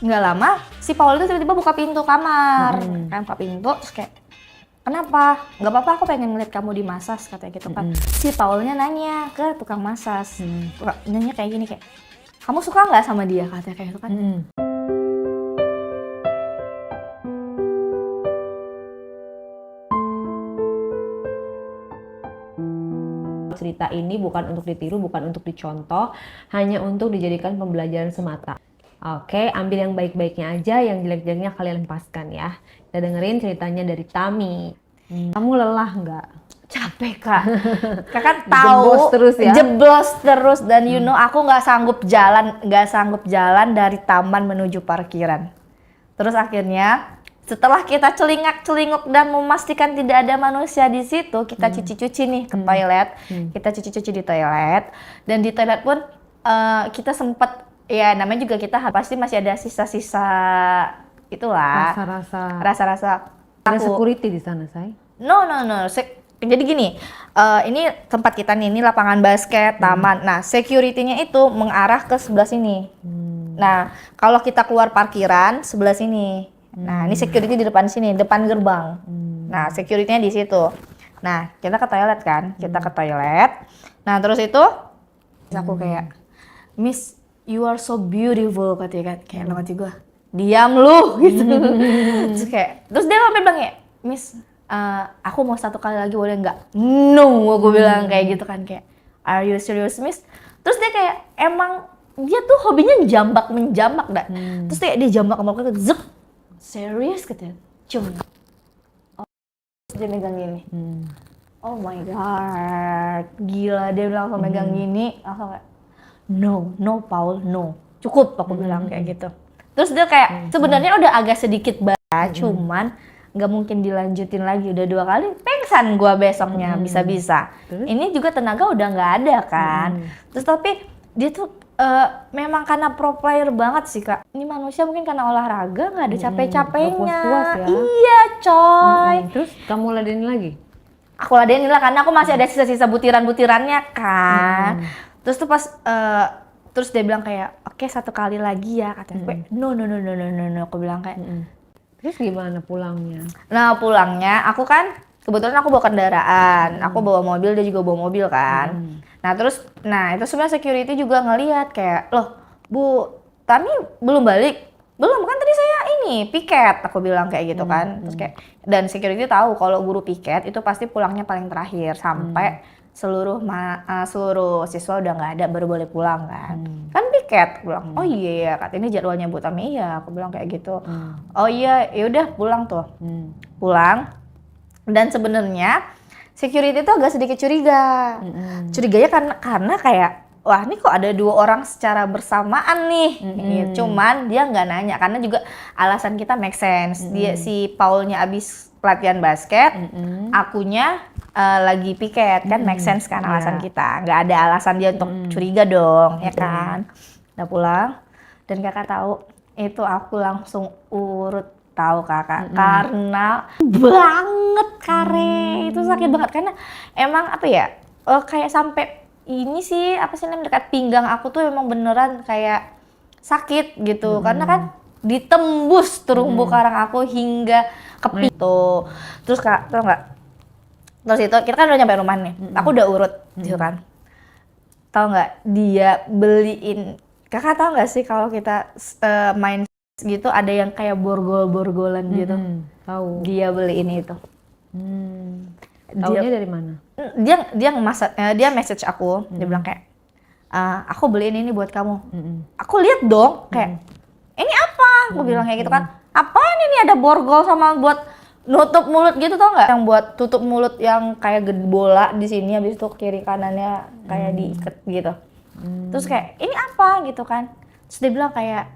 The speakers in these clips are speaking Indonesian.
Nggak lama, si Paul itu tiba-tiba buka pintu kamar. Kan buka pintu, terus kayak, kenapa? Nggak apa-apa, aku pengen ngeliat kamu di masas, katanya gitu kan. Si Paulnya nanya ke tukang masas. Nanya kayak gini, kayak, kamu suka nggak sama dia? Katanya kayak gitu kan. Cerita ini bukan untuk ditiru, bukan untuk dicontoh, hanya untuk dijadikan pembelajaran semata. Oke, ambil yang baik-baiknya aja, yang jelek-jeleknya kalian lepaskan ya. Kita dengerin ceritanya dari Tami. Kamu lelah nggak? Capek kak, kakak tahu Jeblos terus ya? jeblos terus dan you know aku nggak sanggup jalan dari taman menuju parkiran. Terus akhirnya setelah kita celingak-celinguk dan memastikan tidak ada manusia di situ, kita cuci-cuci nih ke toilet, kita cuci-cuci di toilet dan di toilet pun kita sempet ya namanya juga kita pasti masih ada sisa-sisa itulah rasa-rasa Ada takut. security di sana, say? No. Jadi gini, ini tempat kita nih, ini lapangan basket, taman. Nah, security-nya itu mengarah ke sebelah sini. Nah, kalau kita keluar parkiran, sebelah sini. Nah, ini security di depan sini, depan gerbang. Nah, security-nya di situ. Nah, kita ke toilet kan? Kita ke toilet. Nah, terus itu, aku kayak, Miss, you are so beautiful, katanya kan. Kayak lo kata gue, diam lu, gitu. Terus dia sampai bilang ya, Miss, aku mau satu kali lagi boleh nggak? No, aku bilang kayak gitu kan, kayak are you serious, Miss? Terus dia kayak emang dia tuh hobinya menjambak dah. Terus dia jambak sama aku, zek, serius katanya, dia megang gini. Oh my god, gila, dia bilang langsung megang gini, langsung kayak no Paul, no, cukup, aku bilang kayak gitu. Terus dia kayak sebenarnya udah agak sedikit cuman nggak mungkin dilanjutin lagi, udah 2 kali pengsan gua besoknya bisa-bisa. Ini juga tenaga udah nggak ada kan. Terus tapi dia tuh memang karena pro player banget sih kak. Ini manusia mungkin karena olahraga nggak ada capek-capeknya. Puas-puas ya. Iya coy. Terus kamu ladenin lagi? Aku ladenin lah karena aku masih ada sisa-sisa butiran-butirannya kan. Terus tuh pas terus dia bilang kayak oke, 1 kali lagi ya katanya. Gue no aku bilang kayak Terus gimana pulangnya? nah pulangnya aku kan kebetulan aku bawa kendaraan, aku bawa mobil, dia juga bawa mobil kan. Nah terus itu sebenarnya security juga ngelihat kayak loh Bu Tami belum balik, belum kan tadi saya ini piket, aku bilang kayak gitu kan. Terus kayak dan security tahu kalau guru piket itu pasti pulangnya paling terakhir sampai seluruh siswa udah nggak ada baru boleh pulang kan piket. Aku bilang oh iya kata ini jadwalnya Bu Tami, iya aku bilang kayak gitu. Oh iya yaudah pulang tuh. Pulang dan sebenarnya security itu agak sedikit curiga. Curiganya karena kayak wah ini kok ada 2 orang secara bersamaan nih. Cuman dia nggak nanya karena juga alasan kita make sense. Dia si Paulnya abis pelatihan basket, akunya lagi piket kan make sense kan alasan kita. Nggak ada alasan dia untuk curiga dong, ya kan. Udah pulang dan kakak tahu itu aku langsung urut tahu kakak karena banget kare itu sakit banget karena emang apa ya kayak sampai ini sih apa sih namanya dekat pinggang aku tuh emang beneran kayak sakit gitu karena kan ditembus terumbu karang aku hingga ke pintu. Terus kak tau nggak, terus itu kita kan udah nyampe rumah nih, aku udah urut gitu kan, tau nggak dia beliin, kakak tau nggak sih kalau kita main gitu ada yang kayak borgol-borgolan gitu. Tahu. Dia beliin itu. Taunya dari mana? Dia message aku, dia bilang kayak aku beliin ini buat kamu. Aku lihat dong kayak ini apa? Aku bilang kayak gitu kan. Apaan ini ada borgol sama buat nutup mulut gitu tau nggak? Yang buat tutup mulut yang kayak bola di sini habis itu kiri kanannya kayak diikat gitu. Terus kayak ini apa gitu kan? Terus dia bilang kayak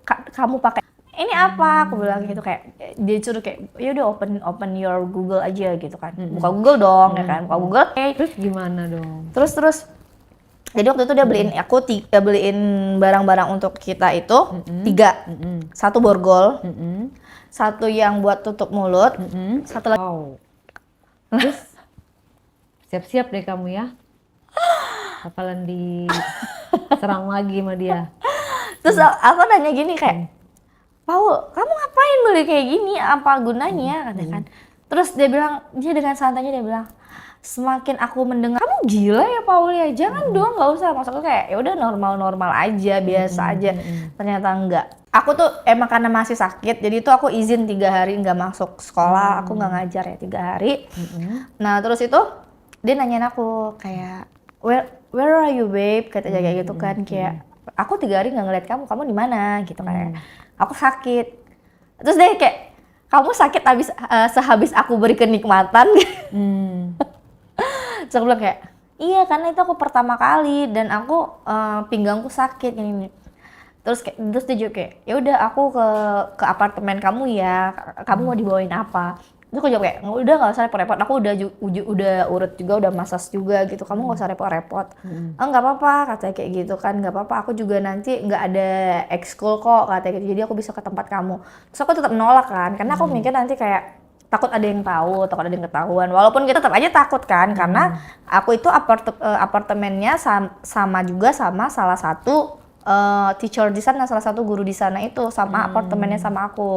kamu pakai ini apa? Aku bilang gitu kayak dia suruh kayak ya udah open your Google aja gitu kan. Buka Google dong ya kan. Buka Google. Terus gimana dong? Terus jadi waktu itu dia beliin barang-barang untuk kita itu 3. 1 borgol. 1 yang buat tutup mulut. 1 lagi. Wow. Terus siap-siap deh kamu ya. Bakalan diserang lagi sama dia. Terus aku nanya gini kayak, Paul, kamu ngapain beli kayak gini? Apa gunanya? Katakan. Terus dia dengan santainya dia bilang, semakin aku mendengar, kamu gila ya Paul ya, jangan dong, nggak usah. Maksudku kayak ya udah normal-normal aja, biasa aja. Ternyata enggak. Aku tuh emang karena masih sakit, jadi tuh aku izin 3 hari nggak masuk sekolah, aku nggak ngajar ya 3 hari. Nah terus itu dia nanyain aku kayak, where are you babe? Katanya kayak gitu kan, kayak aku 3 hari nggak ngeliat kamu di mana? Gitu kayak, aku sakit. Terus dia kayak, kamu sakit sehabis aku beri kenikmatan. Terus aku bilang kayak, iya karena itu aku pertama kali dan aku pinggangku sakit ini. Terus dia juga kayak, ya udah aku ke apartemen kamu ya, kamu mau dibawain apa? Terus aku jawab kayak, udah nggak usah repot-repot, aku udah urut juga, udah massage juga gitu, kamu nggak usah repot-repot. Nggak apa-apa, katanya kayak gitu kan, nggak apa-apa, aku juga nanti nggak ada ekskul kok, katanya gitu, jadi aku bisa ke tempat kamu. Terus aku tetap menolak kan, karena aku mikir nanti kayak takut ada yang tahu, takut ada yang ketahuan. Walaupun kita tetap aja takut kan, karena aku itu apartemennya sama juga sama salah satu teacher di sana, salah satu guru di sana itu sama apartemennya sama aku.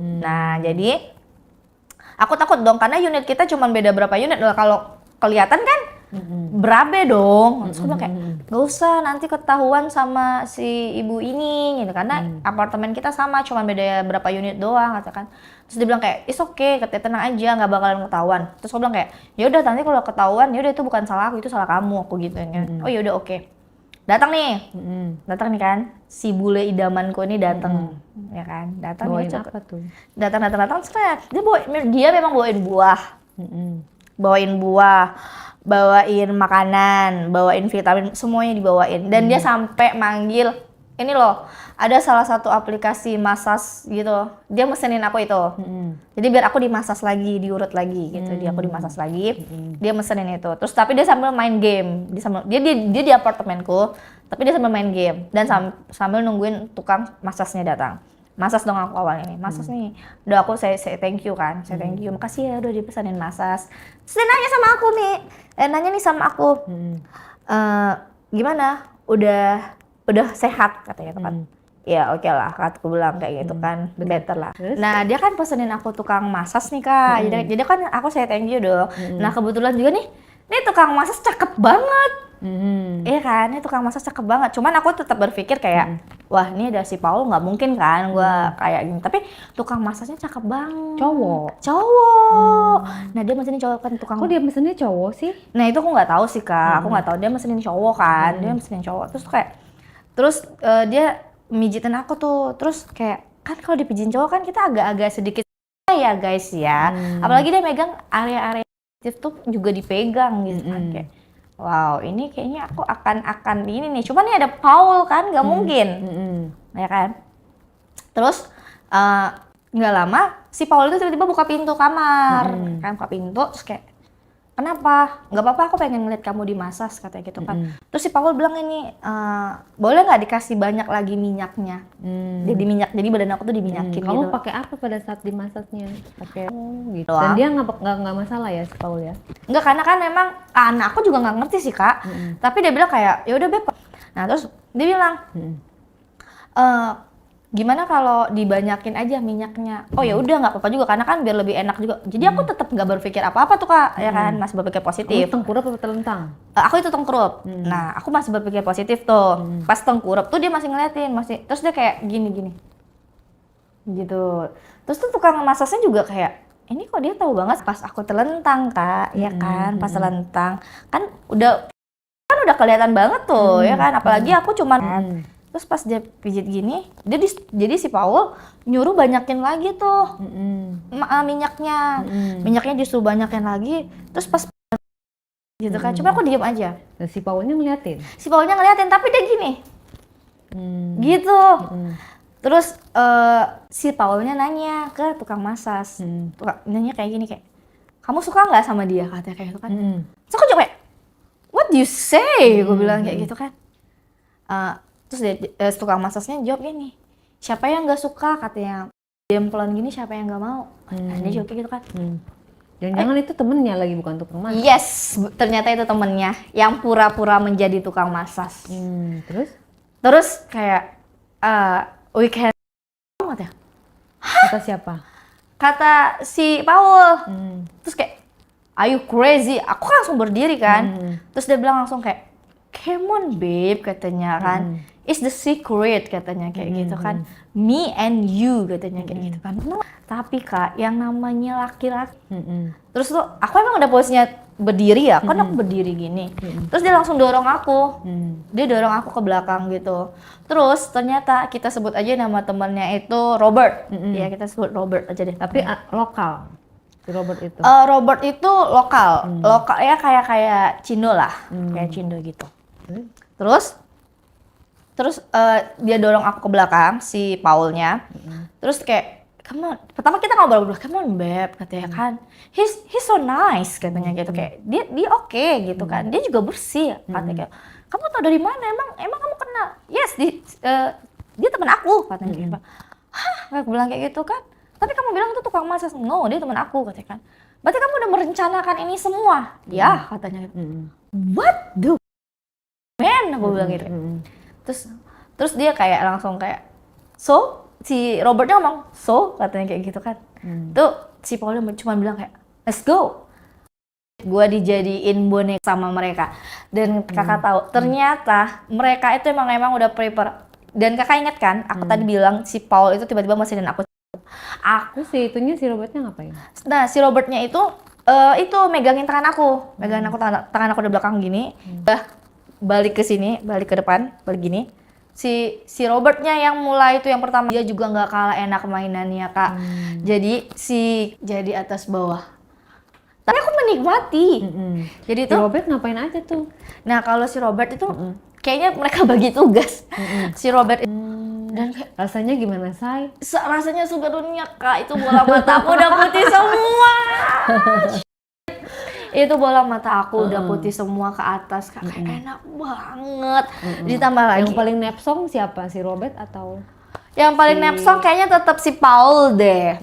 Nah, jadi aku takut dong karena unit kita cuma beda berapa unit. Kalau kelihatan kan berabe dong. Terus aku bilang kayak gak usah nanti ketahuan sama si ibu ini gitu karena apartemen kita sama cuma beda berapa unit doang katakan. Terus dia bilang kayak it's okay, katanya tenang aja nggak bakalan ketahuan. Terus aku bilang kayak ya udah nanti kalau ketahuan ya udah itu bukan salah aku, itu salah kamu, aku gitu kan. Oh ya udah oke. Datang nih kan si bule idamanku ini datang ya kan, datang Bawain dia apa tuh? datang seret, dia memang bawain buah, bawain makanan, bawain vitamin, semuanya dibawain. Dan dia sampai manggil ini loh, ada salah satu aplikasi massage gitu, dia mesenin aku itu. Jadi biar aku dimasas lagi, diurut lagi gitu. Dia aku dimasas lagi, dia mesenin itu. Terus tapi dia sambil main game, dia di apartemenku, tapi dia sambil main game dan sambil nungguin tukang masasnya datang. Masas dong aku awalnya nih, masas nih. Udah aku saya thank you kan, saya thank you, makasih ya udah dipesanin masas. Terus dia nanya sama aku nih, gimana? Udah sehat katanya tuh kan. Ya oke lah, aku bilang kayak gitu kan, better lah. Nah dia kan pesenin aku tukang masas nih kak, jadi kan aku saya thank you dong. Nah kebetulan juga nih tukang masas cakep banget. Iya kan, ini tukang masas cakep banget. Cuman aku tetap berpikir kayak, wah ini ada si Paul nggak mungkin kan gue kayak gini. Tapi tukang masasnya cakep banget. Cowok. Nah dia mesenin cowok kan tukang. Kok dia mesennya cowok sih? Nah itu aku nggak tahu sih kak, aku nggak tahu dia mesenin cowok kan, dia mesenin cowok. Terus dia mijitin aku tuh, terus kayak kan kalau dipijitin cowok kan kita agak-agak sedikit ya guys ya, apalagi dia megang area-area tuh juga dipegang gitu kan kayak wow ini kayaknya aku akan ini nih, cuman nih ada Paul kan nggak mungkin ya kan. Terus nggak lama si Paul itu tiba-tiba buka pintu kamar kan, buka pintu terus kayak kenapa? Nggak apa-apa, aku pengen ngeliat kamu dimasas katanya gitu kan. Terus si Paul bilang ini, boleh nggak dikasih banyak lagi minyaknya? Jadi badan aku tuh diminyakin Kamu gitu. pakai apa pada saat dimasasnya? Pakai gitu. Doang. Dan dia nggak masalah ya si Paul ya? Nggak, karena kan memang anak aku juga nggak ngerti sih kak. Tapi dia bilang kayak ya udah beb. Nah terus dia bilang, gimana kalau dibanyakin aja minyaknya? Oh ya udah nggak apa-apa juga karena kan biar lebih enak juga. Jadi aku tetap nggak berpikir apa-apa tuh kak, ya kan masih berpikir positif. Kamu tengkurap apa telentang? Aku itu tengkurup. Nah aku masih berpikir positif tuh. Pas tengkurup tuh dia masih ngeliatin, terus dia kayak gini gitu. Terus tuh tukang masasnya juga kayak ini kok dia tahu banget pas aku telentang kak, ya kan pas telentang kan udah kelihatan banget tuh ya kan, apalagi aku cuman terus pas dia pijit gini, jadi si Paul nyuruh banyakin lagi tuh minyaknya disuruh banyakin lagi. Terus pas gitu kan, cuma aku diem aja. Dan si Paulnya ngeliatin? Si Paulnya ngeliatin, tapi dia gini, gitu. Terus si Paulnya nanya ke tukang masas, nanya kayak gini kayak, kamu suka nggak sama dia? Katanya kayak gitu kan. Terus aku jawab kayak, what do you say? Gue bilang kayak gitu kan. Terus tukang masasnya jawab gini, siapa yang nggak suka katanya, dempelon gini siapa yang nggak mau? Dia jawab kayak gitu kan. Jangan-jangan itu temennya lagi bukan tukang masas? Yes, ternyata itu temennya yang pura-pura menjadi tukang masas. Terus? Terus kayak we can Kata siapa? Kata si Paul. Hmm. Terus kayak, are you crazy? Aku kan langsung berdiri kan. Terus dia bilang langsung kayak, come on babe, katanya kan. It's the secret, katanya kayak gitu kan. Me and you, katanya kayak gitu kan. No, tapi Kak, yang namanya laki-laki. Terus tuh, aku emang udah posisinya berdiri ya, kan aku berdiri gini. Terus dia langsung dorong aku. Dia dorong aku ke belakang gitu. Terus ternyata kita sebut aja nama temannya itu Robert. Ya kita sebut Robert aja deh. Tapi lokal si Robert itu. Robert itu lokal, lokal ya kayak Cindo lah, kayak Cindo gitu. Terus dia dorong aku ke belakang si Paulnya. Terus kayak, come on. Pertama kita ngobrol berdua, come on babe, katanya kan. He's so nice, katanya gitu. Kayak dia oke gitu kan. Dia juga bersih, katanya kayak. Kamu tau dari mana? Emang kamu kenal? Yes, dia teman aku, katanya gitu. Hah, aku bilang kayak gitu kan. Tapi kamu bilang itu tukang masak. No, dia teman aku, katanya kan. Berarti kamu udah merencanakan ini semua? Ya, katanya gitu. What the man? Aku bilang gitu. Terus dia kayak langsung kayak, so? Si Robertnya ngomong, so? Katanya kayak gitu kan. Tuh si Paulnya cuma bilang kayak, let's go. Gua dijadiin boneka sama mereka. Dan kakak tahu, ternyata mereka itu emang udah prepare. Dan kakak ingat kan, aku tadi bilang si Paul itu tiba-tiba masih dan aku. Terus si Robertnya ngapain? Nah, si Robertnya itu megangin tangan aku. Megangin aku tangan aku di belakang gini. Udah balik ke sini, balik ke depan, balik gini. Si Robertnya yang mulai itu yang pertama, dia juga nggak kalah enak mainannya Kak. Jadi atas bawah. Tapi aku menikmati. Jadi Si Robert ngapain aja tuh? Nah kalau si Robert itu kayaknya mereka bagi tugas. Si Robert dan kayak, Rasanya gimana, Say? rasanya surga dunia Kak. Itu bola mata aku udah putih semua. Itu bola mata aku udah putih semua ke atas Kak. Kayak enak banget. Ditambah lagi. Yang paling nepsong siapa? Si Robert atau? Yang paling nepsong kayaknya tetap si Paul deh.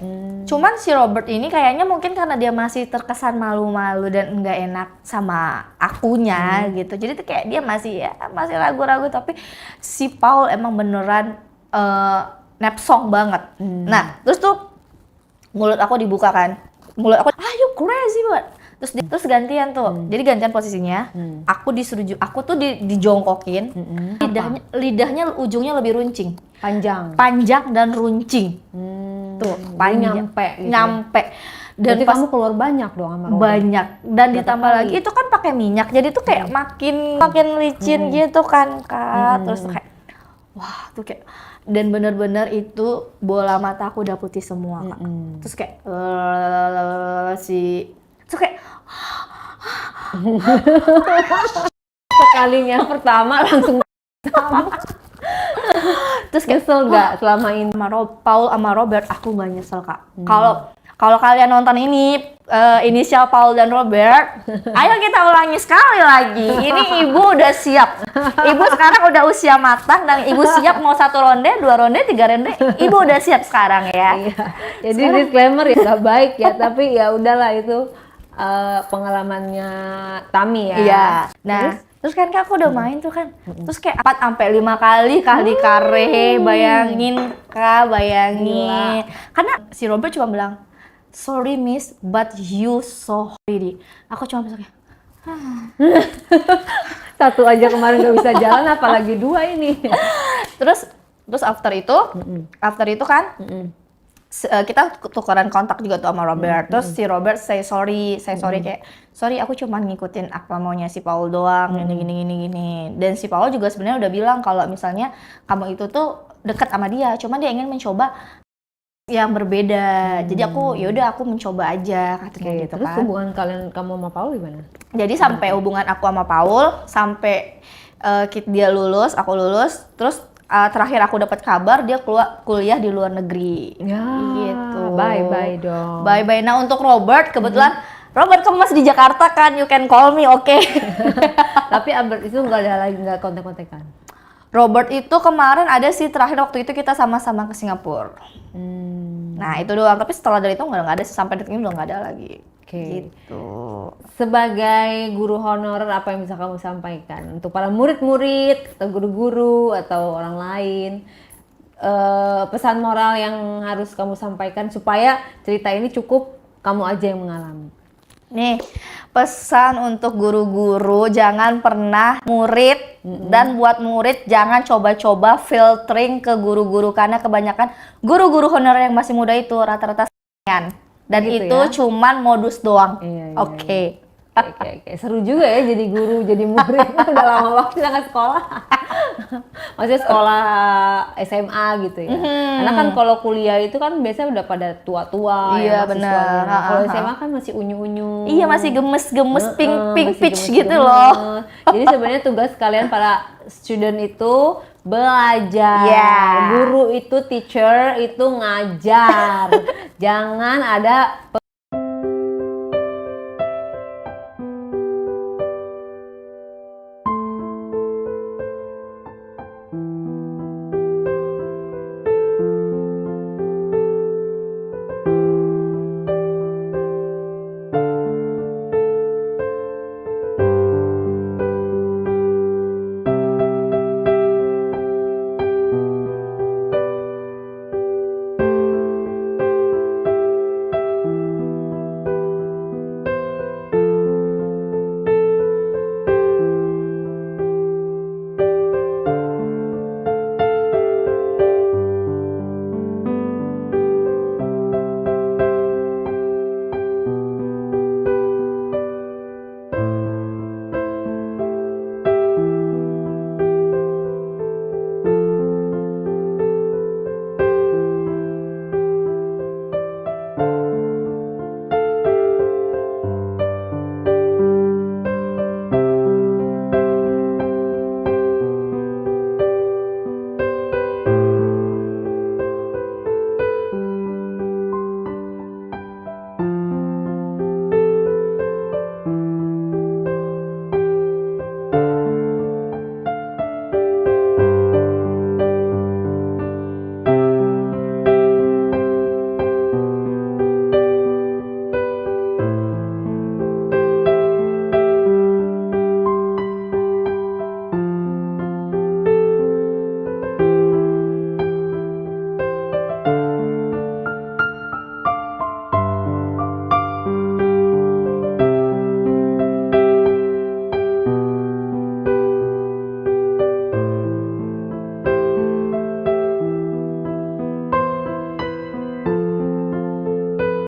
Cuman si Robert ini kayaknya mungkin karena dia masih terkesan malu-malu dan nggak enak sama akunya gitu. Jadi tuh kayak dia masih ragu-ragu. Tapi si Paul emang beneran nepsong banget. Nah terus tuh mulut aku dibuka kan. Mulut aku, are you crazy banget? Terus gantian tuh. Jadi gantian posisinya. Aku tuh dijongkokin. Lidahnya ujungnya lebih runcing. Panjang dan runcing. Tuh, panjang. Nyampe. Dan pas kamu keluar banyak dong sama Robert. Banyak. Dan ditambah lagi itu kan pakai minyak. Jadi tuh kayak makin licin gitu kan, Kak. Terus tuh kayak wah, tuh kayak dan bener-bener itu bola mata aku udah putih semua, Kak. Terus kayak terus kayak sekalinya pertama langsung terus kayak nyesel nggak selama ini? Sama Paul sama Robert aku nggak nyesel Kak. Kalau kalian nonton ini inisial Paul dan Robert, ayo kita ulangi sekali lagi. Ini ibu udah siap. Ibu sekarang udah usia matang dan ibu siap mau 1 ronde, 2 ronde, 3 ronde. Ibu udah siap sekarang ya. Iya. Jadi disclaimer ya nggak baik ya, tapi ya udahlah itu pengalamannya Tami ya. Iya. Nah, terus kan Kak, aku udah main tuh kan. Terus kayak 4 sampai 5 kali kare, bayangin Kak, bayangin. Karena si Robert cuma bilang, "Sorry miss, but you so pretty." Aku cuma bisa kayak Satu aja kemarin nggak bisa jalan, apalagi 2 ini. Terus after itu kan kita tukeran kontak juga tuh sama Robert. Terus si Robert say sorry kayak sorry aku cuma ngikutin apa maunya si Paul doang gini. Dan si Paul juga sebenarnya udah bilang kalau misalnya kamu itu tuh dekat sama dia, cuma dia ingin mencoba yang berbeda. Jadi aku mencoba aja katanya gitu Terus kan. hubungan kamu sama Paul gimana? Jadi sampai hubungan aku sama Paul sampai dia lulus, aku lulus, terus terakhir aku dapat kabar dia kuliah di luar negeri. Ya, gitu. Bye dong. Bye. Nah untuk Robert kebetulan Robert kamu masih di Jakarta kan, you can call me, oke? Tapi Albert itu nggak kontak-kontakan. Robert itu kemarin ada sih terakhir waktu itu kita sama-sama ke Singapura. Nah itu doang. Tapi setelah dari itu nggak ada sih, sampai detik ini udah nggak ada lagi. Gitu. Sebagai guru honorer apa yang bisa kamu sampaikan untuk para murid-murid atau guru-guru atau orang lain pesan moral yang harus kamu sampaikan supaya cerita ini cukup kamu aja yang mengalami? Nih, pesan untuk guru-guru, jangan pernah murid dan buat murid jangan coba-coba filtering ke guru-guru karena kebanyakan guru-guru honorer yang masih muda itu rata-rata s***an. Dan Gitu itu ya? cuman modus doang. Iya, Oke. Oke. Seru juga ya jadi guru, jadi murid. Udah lama banget kita nggak sekolah. Maksudnya sekolah SMA gitu ya. Karena kan kalau kuliah itu kan biasanya udah pada tua-tua Iya, ya mahasiswanya. bener. Kalau SMA kan masih unyu-unyu. Iya, masih gemes-gemes pink Masih peach gemes-gemes. gitu loh. Jadi sebenarnya tugas kalian para student itu belajar. Yeah. Guru itu teacher itu ngajar. Jangan ada